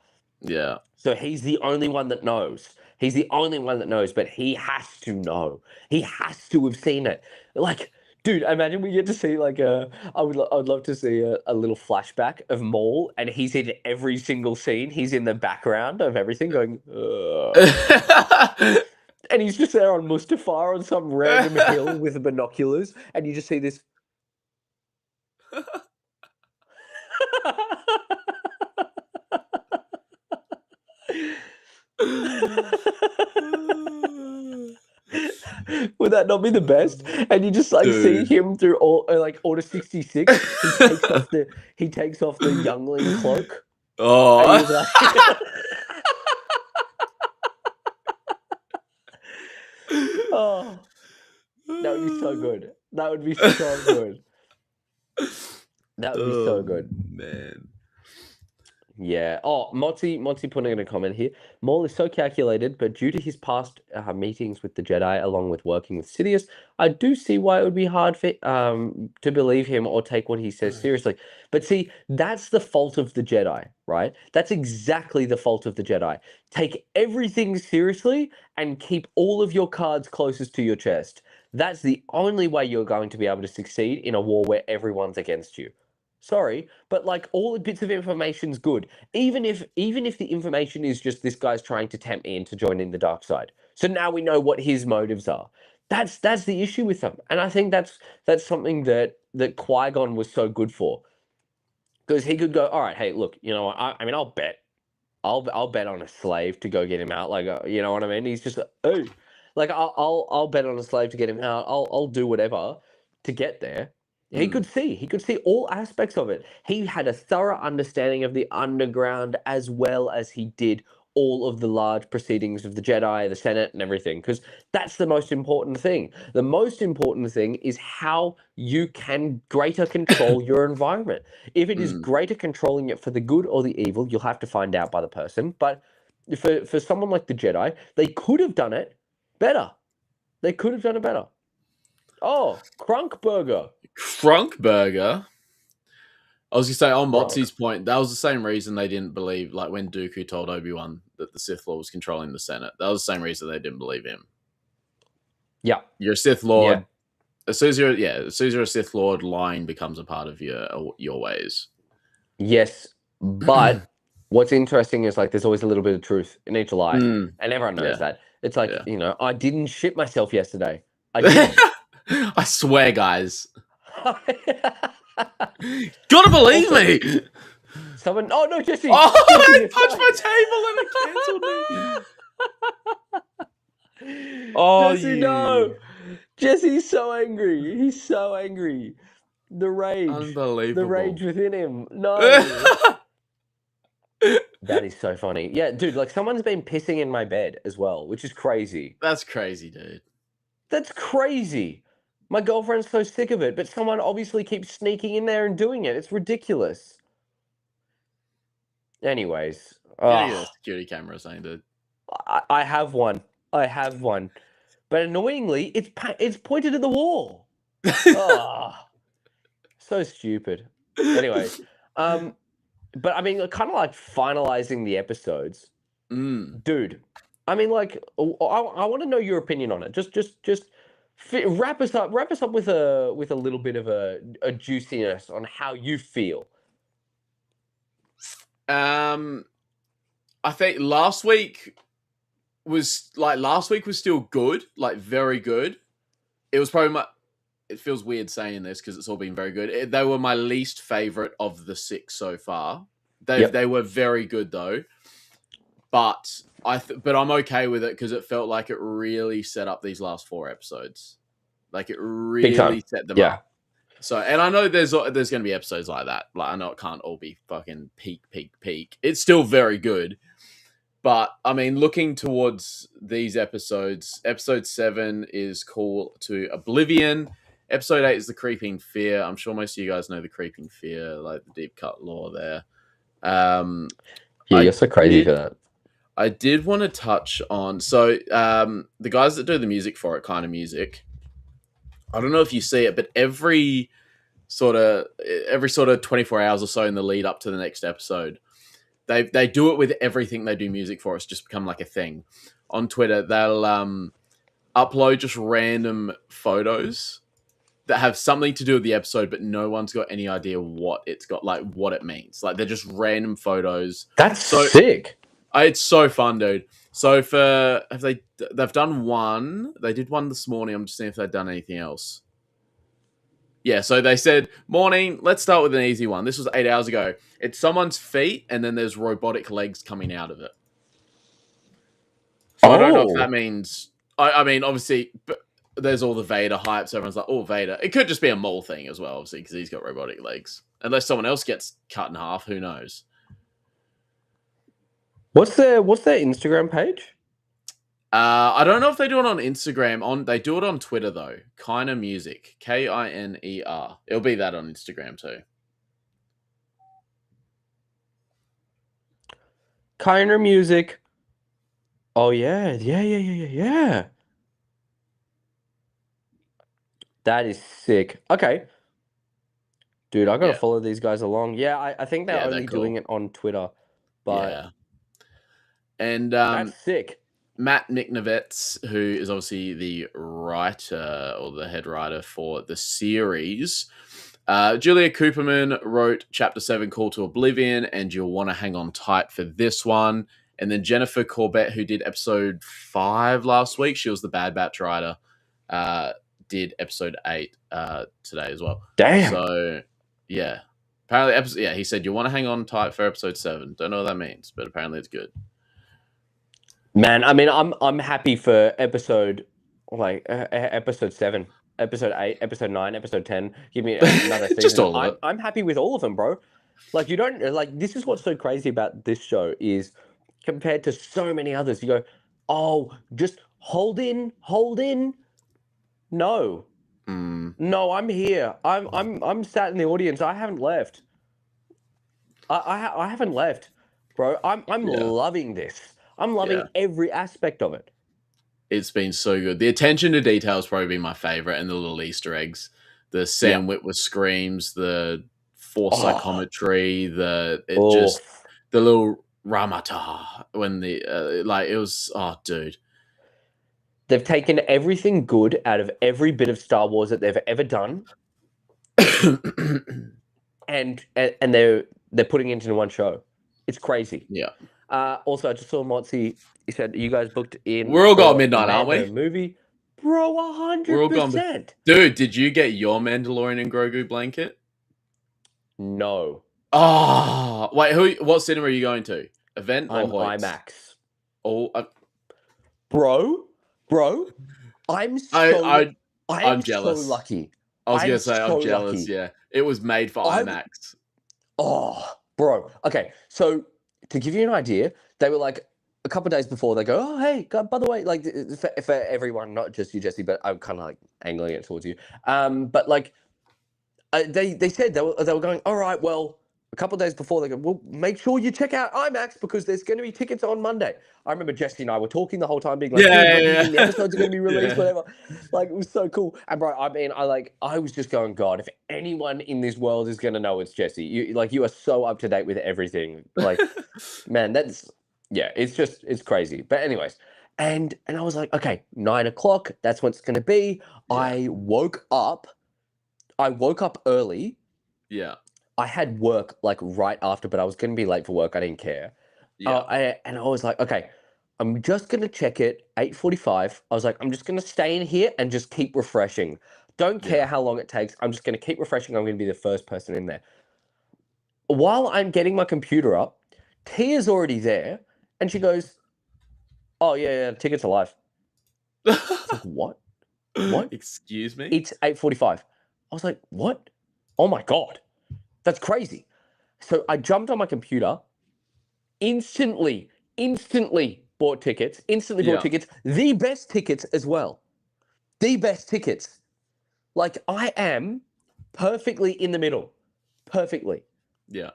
B: Yeah.
A: So he's the only one that knows. He's the only one that knows, but he has to know. He has to have seen it. Like, dude, imagine we get to see like I would love to see a little flashback of Maul, and he's in every single scene. He's in the background of everything, going, "Ugh." And he's just there on Mustafar on some random hill with binoculars, and you just see this. Would that not be the best? And you just like see
B: Dude.
A: him through all like Order 66. He takes off the youngling cloak, and
B: Oh.
A: he's like, oh, that would be so good. That would be so good. That would be so
B: Oh
A: good.
B: man.
A: Yeah. Oh, Motzi putting in a comment here. Maul is so calculated, but due to his past meetings with the Jedi, along with working with Sidious, I do see why it would be hard for to believe him or take what he says seriously. But see, that's the fault of the Jedi, right? That's exactly the fault of the Jedi. Take everything seriously and keep all of your cards closest to your chest. That's the only way you're going to be able to succeed in a war where everyone's against you. Sorry, but like all the bits of information's good. Even if the information is just this guy's trying to tempt me into joining the dark side. So now we know what his motives are. That's the issue with them. And I think that's something that Qui-Gon was so good for. Because he could go, all right, hey, look, you know what? I mean, I'll bet on a slave to go get him out. Like, you know what I mean? He's just, oh, like I'll bet on a slave to get him out. I'll do whatever to get there.
B: Mm,
A: He could see all aspects of it. He had a thorough understanding of the underground as well as he did all of the large proceedings of the Jedi, the Senate, and everything. Because that's the most important thing. The most important thing is how you can greater control your environment. If it is
B: mm.
A: greater controlling it for the good or the evil, you'll have to find out by the person. But for someone like the Jedi, they could have done it better. They could have done it better. Oh, Crunk Burger.
B: Crunk burger. I was gonna say on
A: Wrong.
B: Motzi's point, that was the same reason they didn't believe, like when Dooku told Obi-Wan that the Sith Lord was controlling the Senate. That was the same reason they didn't believe him.
A: Yeah.
B: You're a Sith
A: Yeah.
B: Lord. As soon as you're a Sith Lord, lying becomes a part of your ways.
A: Yes, but what's interesting is like there's always a little bit of truth in each lie,
B: Mm,
A: and everyone knows
B: yeah,
A: that. It's like,
B: yeah.
A: I didn't shit myself yesterday. I didn't.
B: I swear, guys. Gotta believe
A: Also,
B: me.
A: someone. Oh no, Jesse!
B: Oh,
A: Jesse,
B: I
A: you're
B: touched my table and it cancelled me. Oh,
A: Jesse,
B: you
A: no! Jesse's so angry. He's so angry. The rage
B: unbelievable.
A: within him. No, that is so funny. Yeah, dude, like someone's been pissing in my bed as well, which is crazy.
B: That's crazy, dude.
A: That's crazy. My girlfriend's so sick of it, but someone obviously keeps sneaking in there and doing it. It's ridiculous. Anyways,
B: You gotta get a security camera or something, dude.
A: I have one. I have one. But annoyingly, it's pointed at the wall. Ah, so stupid. Anyways, but I mean, kind of like finalizing the episodes, dude. I mean, like, I want to know your opinion on it. Just wrap us up. Wrap us up with a little bit of a juiciness on how you feel.
B: I think last week was still good, like very good. It was probably it feels weird saying this because it's all been very good. They were my least favorite of the 6 so far. They were very good though, but but I'm okay with it because it felt like it really set up these last 4 episodes. Like it
A: Big time.
B: really set them
A: Yeah.
B: up. So, and I know there's going to be episodes like that. Like I know it can't all be fucking peak. It's still very good. But I mean, looking towards these episodes, episode 7 is Call to Oblivion. Episode 8 is The Creeping Fear. I'm sure most of you guys know The Creeping Fear, like the deep cut lore there.
A: Yeah, you're so crazy for that.
B: I did want to touch on the guys that do the music for it, Kind of Music. I don't know if you see it, but every sort of 24 hours or so in the lead up to the next episode, they do it with everything they do music for. It's just become like a thing. On Twitter, they'll upload just random photos that have something to do with the episode, but no one's got any idea what it's got, like what it means. Like they're just random photos.
A: That's sick.
B: It's so fun, dude. So they've done one. They did one this morning. I'm just seeing if they've done anything else. Yeah, so they said, morning, let's start with an easy one. This was 8 hours ago. It's someone's feet, and then there's robotic legs coming out of it. So I don't know if that means... I mean, obviously, but there's all the Vader hype, so everyone's like, oh, Vader. It could just be a Maul thing as well, obviously, because he's got robotic legs. Unless someone else gets cut in half, who knows?
A: What's their Instagram page?
B: I don't know if they do it on Instagram. They do it on Twitter though. Kiner Music, Kiner. It'll be that on Instagram too.
A: Kiner Music. Oh yeah. That is sick. Okay, dude, I gotta follow these guys along. Yeah, I think they're only doing it on Twitter, but
B: yeah. And
A: that's sick.
B: Matt Miknovets, who is obviously the writer or the head writer for the series. Julia Cooperman wrote Chapter 7, Call to Oblivion, and you'll want to hang on tight for this one. And then Jennifer Corbett, who did episode 5 last week, she was the Bad Batch writer, did episode 8 today as well.
A: Damn.
B: So, yeah. Apparently, he said you'll want to hang on tight for episode 7. Don't know what that means, but apparently it's good.
A: Man, I mean, I'm happy for episode 7, episode 8, episode 9, episode 10. Give me another season.
B: Just all of it.
A: I'm happy with all of them, bro. Like you don't like. This is what's so crazy about this show is compared to so many others. You go, oh, just hold in. No, no, I'm here. I'm sat in the audience. I haven't left. I haven't left, bro. I'm loving this. I'm loving every aspect of it.
B: It's been so good. The attention to detail has probably been my favorite, and the little Easter eggs, the Sam Witwer screams, the force
A: Oh,
B: psychometry,
A: oh.
B: the little Ramata when it was, oh dude.
A: They've taken everything good out of every bit of Star Wars that they've ever done, and they're putting it into one show. It's crazy.
B: Yeah.
A: Also, I just saw Motzi. He said you guys booked in
B: We're all going
A: for the
B: midnight, aren't
A: Mando
B: we?
A: movie, bro.
B: We're all going.
A: 100%.
B: Dude, did you get your Mandalorian and Grogu blanket?
A: No,
B: Oh, wait, what cinema are you going to? Event or
A: I'm
B: Hoyts?
A: IMAX,
B: Oh,
A: bro, bro. I'm
B: I,
A: so
B: I,
A: I
B: I'm
A: am so
B: jealous.
A: lucky.
B: I was
A: I'm
B: gonna say
A: so
B: I'm jealous.
A: lucky.
B: Yeah, it was made for
A: I
B: IMAX.
A: Oh, bro. Okay, so to give you an idea, they were like a couple of days before. They go, "Oh, hey, by the way, like for everyone, not just you, Jesse, but I'm kind of like angling it towards you. But like they said they were going, all right, well, a couple of days before they go, well, make sure you check out IMAX because there's going to be tickets on Monday. I remember Jesse and I were talking the whole time, being like, dude,
B: Yeah,
A: when do you
B: yeah,
A: think the
B: yeah.
A: episodes are going to be released?
B: Yeah.
A: Whatever. Like, it was so cool. And bro, I mean, I was just going, God, if anyone in this world is going to know, it's Jesse. You are so up to date with everything. Like, man, yeah, it's crazy. But anyways, and I was like, okay, 9 o'clock, that's what it's going to be.
B: Yeah,
A: I woke up early.
B: yeah,
A: I had work like right after, but I was going to be late for work. I didn't care.
B: yeah,
A: And I was like, okay, I'm just going to check it 8:45. I was like, I'm just going to stay in here and just keep refreshing. Don't care
B: yeah.
A: how long it takes. I'm just going to keep refreshing. I'm going to be the first person in there. While I'm getting my computer up, Tia's already there, and she goes, "Oh yeah, yeah, tickets are live." I was like, "What? What?"
B: Excuse me?
A: It's 8:45. I was like, "What? Oh my god, that's crazy." So I jumped on my computer, instantly bought
B: Yeah.
A: tickets, the best tickets as well. The best tickets. Like I am perfectly in the middle. Perfectly.
B: Yeah.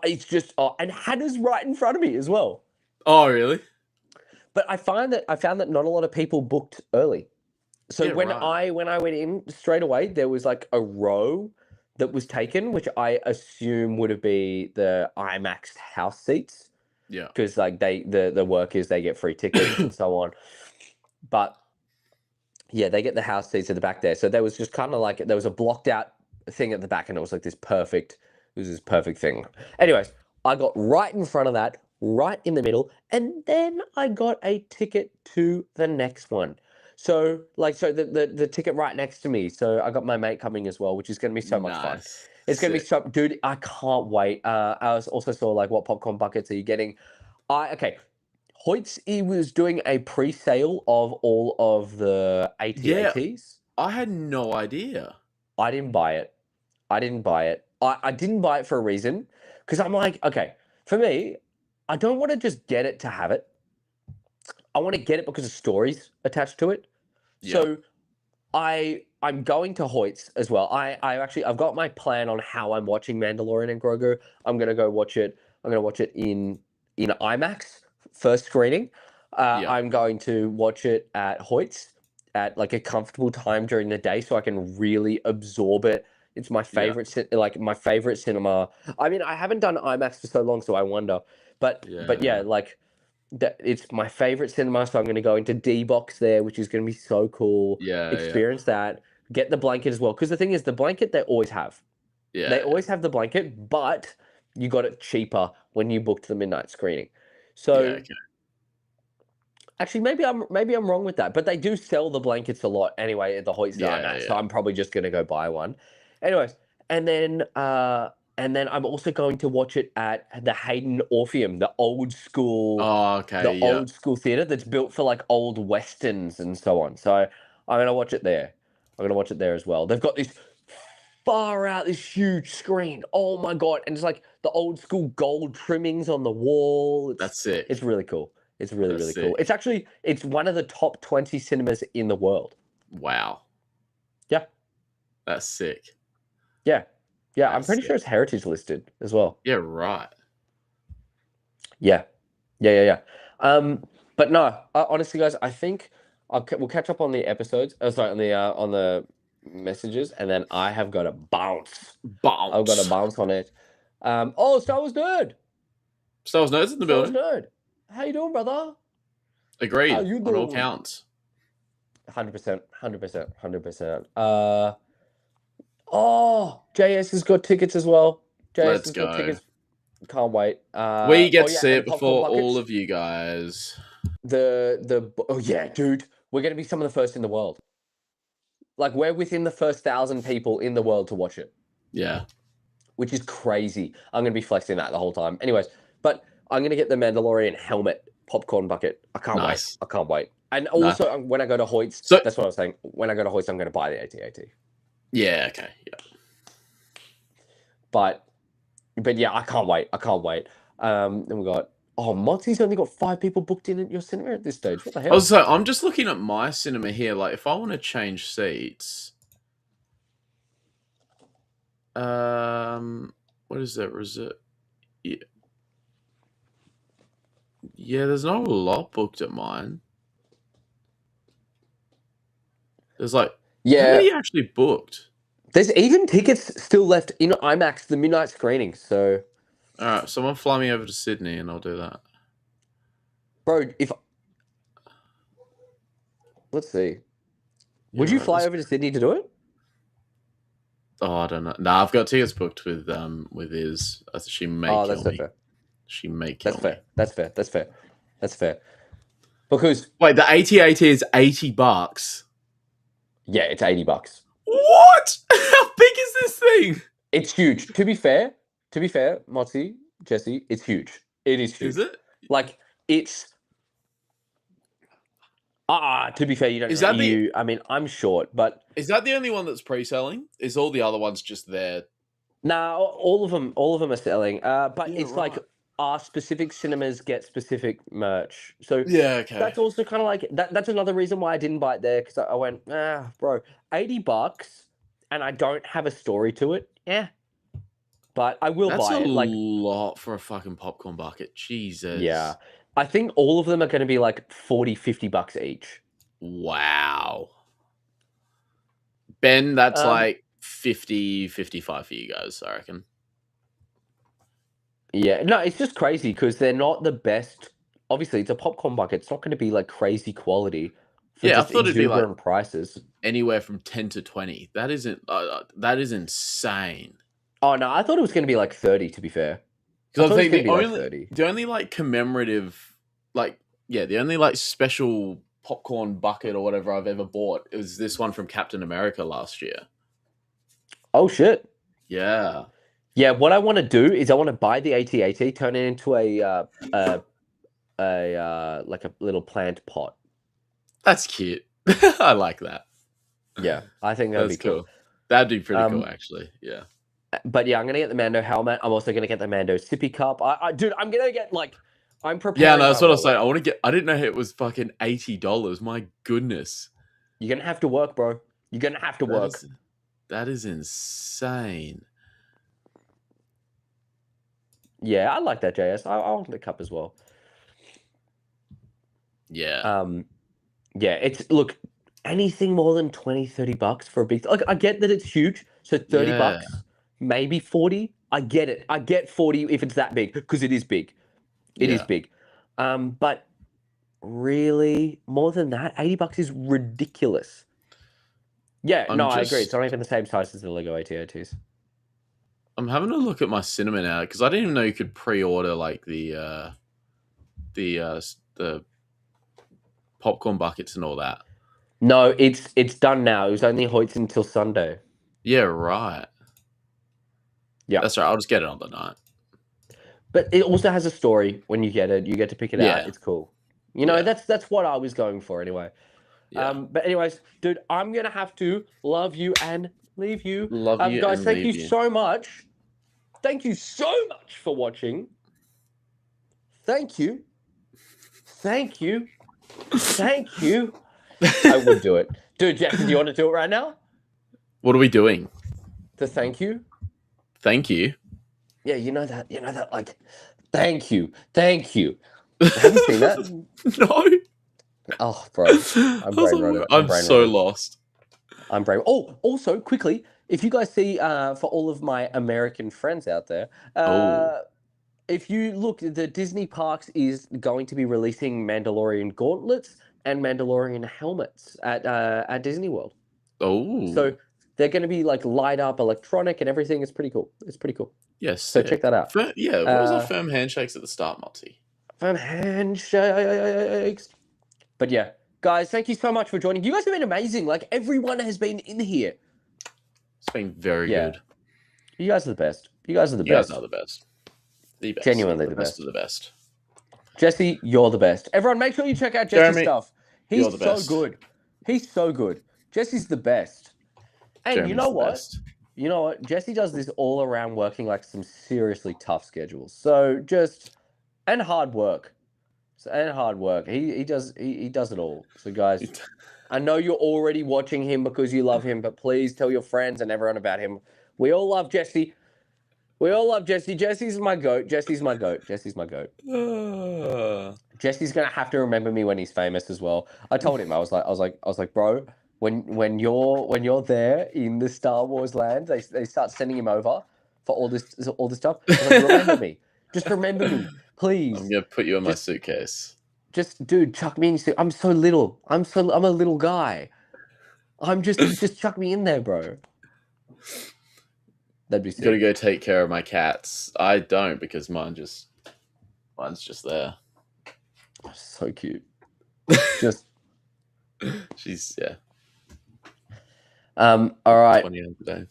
A: It's just and Hannah's right in front of me as well.
B: Oh, really?
A: But I found that not a lot of people booked early. So
B: Yeah,
A: when
B: right.
A: I when I went in straight away, there was like a row that was taken, which I assume would have been the IMAX house seats
B: Yeah.
A: because like the workers they get free tickets and so on. But yeah, they get the house seats at the back there. So there was just kind of like there was a blocked out thing at the back, and it was like this perfect thing. Anyways, I got right in front of that, right in the middle, and then I got a ticket to the next one. So the ticket right next to me. So I got my mate coming as well, which is going to be so much fun.
B: Nice.
A: It's going to be
B: Sick.
A: so, dude. I can't wait. I also saw like what popcorn buckets are you getting? Okay. Hoyts, he was doing a pre-sale of all of the
B: Yeah,
A: AT-ATs.
B: I had no idea.
A: I didn't buy it. I didn't buy it. I didn't buy it for a reason because I'm like, okay, for me, I don't want to just get it to have it. I want to get it because of stories attached to it.
B: Yeah.
A: So I'm going to Hoyts as well. I've got my plan on how I'm watching Mandalorian and Grogu. I'm gonna go watch it. I'm gonna watch it in IMAX first screening.
B: Yeah.
A: I'm going to watch it at Hoyts at like a comfortable time during the day so I can really absorb it. It's my
B: Yeah.
A: favorite like my favorite cinema. I mean, I haven't done IMAX for so long, so I wonder. But yeah,
B: Yeah.
A: like that it's my favorite cinema, so I'm going to go into D box there, which is going to be so cool.
B: Yeah. Yeah.
A: Experience that. Get the blanket as well, because the thing is, the blanket they always have. They
B: Yeah.
A: always have the blanket, but you got it cheaper when you booked the midnight screening.
B: Yeah.
A: So
B: Okay.
A: actually, maybe I'm wrong with that, but they do sell the blankets a lot anyway at the Hoyts that I'm
B: Yeah.
A: at, so
B: Yeah.
A: I'm probably just going to go buy one. Anyways, and then uh, and then I'm also going to watch it at the Hayden Orpheum,
B: Oh,
A: the
B: okay. Yeah.
A: old school theater that's built for like old westerns and so on. So I'm gonna watch it there. I'm gonna watch it there as well. They've got this far out, this huge screen. Oh my god! And it's like the old school gold trimmings on the wall.
B: That's
A: It's
B: sick.
A: really cool. It's really
B: That's
A: really cool.
B: sick.
A: It's one of the top 20 cinemas in the world.
B: Wow.
A: Yeah,
B: That's sick.
A: yeah, yeah. I'm
B: That's
A: pretty sure
B: sick.
A: it's heritage listed as well.
B: Yeah. Right.
A: Yeah, yeah. But no, honestly, guys, I think we'll catch up on the episodes. Oh, sorry, on the messages, and then I have got to bounce.
B: Bounce.
A: I've got to bounce on it. Star Wars Nerd.
B: Star Wars Nerds in the
A: Star Wars
B: building.
A: Nerd. How you doing, brother?
B: Agreed.
A: How you
B: On all
A: doing?
B: counts.
A: 100%. 100%. 100%. JS has got tickets as well. JS
B: Let's
A: has
B: go.
A: got tickets. Can't wait.
B: We get to
A: yeah,
B: see
A: and
B: it
A: the popcorn
B: before all
A: buckets.
B: of you guys.
A: Yeah, dude. We're going to be some of the first in the world. Like, we're within the first 1,000 people in the world to watch it.
B: Yeah.
A: Which is crazy. I'm going to be flexing that the whole time. Anyways, but I'm going to get the Mandalorian helmet popcorn bucket. I can't wait. I can't wait. And also, when I go to Hoyt's, that's what I was saying. When I go to Hoyt's, I'm going to buy the AT-AT.
B: Yeah, okay. Yeah.
A: But yeah, I can't wait. I can't wait. Then we got... Oh, Monty's only got 5 people booked in at your cinema at this stage. What the hell?
B: I'm just looking at my cinema here. Like, if I want to change seats... what is that? Yeah, there's not a lot booked at mine. There's like... How many actually booked?
A: There's even tickets still left in IMAX, the midnight screening, so...
B: Alright, someone fly me over to Sydney and I'll do that.
A: Bro, let's see. Would you fly over to Sydney to do it?
B: Oh, I don't know. Nah, I've got tickets booked with Iz. She may kill
A: that's
B: me.
A: fair.
B: She may kill me.
A: That's fair. Because...
B: Wait, the AT-AT is $80.
A: Yeah, it's $80.
B: What? How big is this thing?
A: It's huge. To be fair, Motzi, Jesse, it's huge. It is huge.
B: Is it?
A: Like, it's... to be fair, you don't know. I mean, I'm short, but...
B: Is that the only one that's pre-selling? Is all the other ones just there?
A: Nah, all of them are selling. But it's right. Like, our specific cinemas get specific merch. So
B: yeah, okay.
A: That's also kind of like... That's another reason why I didn't buy it there, because I went, bro, $80, and I don't have a story to it. Yeah. But I will buy it.
B: That's a lot for a fucking popcorn bucket. Jesus.
A: Yeah. I think all of them are going to be like $40-$50 each.
B: Wow. Ben, that's like 50-55 for you guys, I reckon.
A: Yeah. No, it's just crazy because they're not the best. Obviously, it's a popcorn bucket. It's not going to be like crazy quality for just exuberant prices.
B: Anywhere from 10 to 20. That is insane.
A: Oh, no, I thought it was going to be like 30, to be fair.
B: Because I think the only like commemorative, the only like special popcorn bucket or whatever I've ever bought is this one from Captain America last year.
A: Oh, shit.
B: Yeah.
A: Yeah, what I want to do is I want to buy the AT-AT, turn it into a little plant pot.
B: That's cute. I like that.
A: Yeah, I think that'd be cool.
B: That'd be pretty cool, actually. Yeah.
A: But yeah, I'm gonna get the Mando helmet. I'm also gonna get the Mando sippy cup. Dude, I'm gonna get I'm prepared.
B: Yeah, no, that's what I was saying. I didn't know it was fucking $80. My goodness.
A: You're gonna have to work, bro. You're gonna have to work.
B: That is insane.
A: Yeah, I like that, JS. I want the cup as well.
B: Yeah.
A: Yeah, look, anything more than $20-$30 for a big... Like, I get that it's huge, so $30, maybe 40. I get it. I get 40 if it's that big, because it is big. It is big. But really, more than that, $80 is ridiculous. Yeah, I agree. It's not even the same size as the Lego AT-ATs.
B: I'm having a look at my cinema now, because I didn't even know you could pre-order, like, the popcorn buckets and all that.
A: No, it's done now. It was only Hoyt's until Sunday.
B: Yeah, right.
A: Yeah,
B: that's right. I'll just get it on the night.
A: But it also has a story when you get it. You get to pick it out. It's cool. You know, that's what I was going for anyway. Yeah. But anyways, dude, I'm gonna have to love you and leave you.
B: Love you,
A: guys. Thank you so much. Thank you so much for watching. Thank you. Thank you. Thank you. I would do it. Dude, Jackson, do you want to do it right now?
B: What are we doing?
A: The thank you.
B: Thank you.
A: Yeah, you know that, like, thank you. Have you seen that?
B: No.
A: Oh, bro.
B: I'm so lost.
A: I'm brave. Oh, also quickly, if you guys see, for all of my American friends out there,
B: Oh,
A: if you look, the Disney parks is going to be releasing Mandalorian gauntlets and Mandalorian helmets at Disney World. So
B: oh,
A: they're going to be like light up, electronic, and everything. It's pretty cool. It's pretty cool.
B: yes,
A: So check
B: sick.
A: that out.
B: Yeah, where's our firm handshakes at the start, Multi?
A: Firm handshakes. But yeah, guys, thank you so much for joining. You guys have been amazing. Like everyone has been in here.
B: It's been very
A: Yeah,
B: good.
A: you guys are the best. You guys are the
B: You guys are
A: best.
B: the best. The best. You're
A: Genuinely
B: the
A: the
B: best
A: best.
B: of the best.
A: Jesse, you're the best. Everyone, make sure you check out Jesse's
B: Jeremy,
A: stuff.
B: you're
A: He's
B: the
A: so
B: best.
A: good. He's so good. Jesse's the best. And you
B: Jeremy's
A: know
B: the
A: what?
B: best.
A: You know what? Jesse does this all around working like some seriously tough schedules. So just and hard work. And hard work. He does it all. So guys, I know you're already watching him because you love him, but please tell your friends and everyone about him. We all love Jesse. We all love Jesse. Jesse's my goat. Jesse's my goat. Jesse's my goat. Jesse's gonna have to remember me when he's famous as well. I told him I was like, bro, when you're there in the Star Wars land, they start sending him over for all this stuff. I was like, remember me, just remember me,
B: I'm
A: please.
B: gonna put you in my
A: Just
B: suitcase.
A: dude, chuck me in. I'm so little. I'm a little guy. Just chuck me in there, bro. That'd be
B: Gotta
A: sick.
B: go take care of my cats. I don't because mine's just there.
A: So cute. Just
B: She's yeah.
A: all right.
B: 20 hours a day.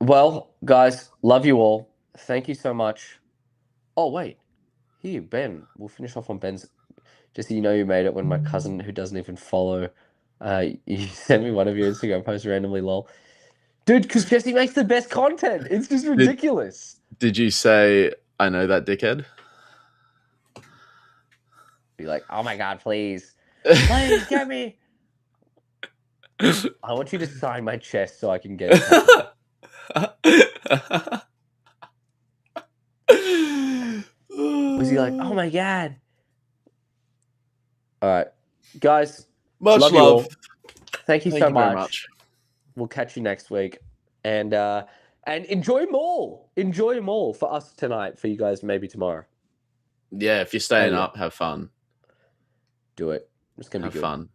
A: Well, guys, love you all. Thank you so much. Oh, wait. Here, Ben. We'll finish off on Ben's. Just so you know you made it when my cousin, who doesn't even follow, you sent me one of your Instagram posts randomly, lol. Dude, because Jesse makes the best content. It's just ridiculous.
B: Did you say I know that dickhead?
A: Be like, oh my God, please. Please get me. I want you to sign my chest so I can get it tattooed. Was he like, oh my God? All right. Guys,
B: Much
A: love you
B: love.
A: all. Thank you
B: Thank
A: so
B: you very
A: much.
B: much.
A: We'll catch you next week. And enjoy Maul. Enjoy Maul for us tonight, for you guys maybe tomorrow.
B: Yeah, if you're staying up, have fun.
A: Do it. It's gonna
B: Have
A: be good.
B: fun.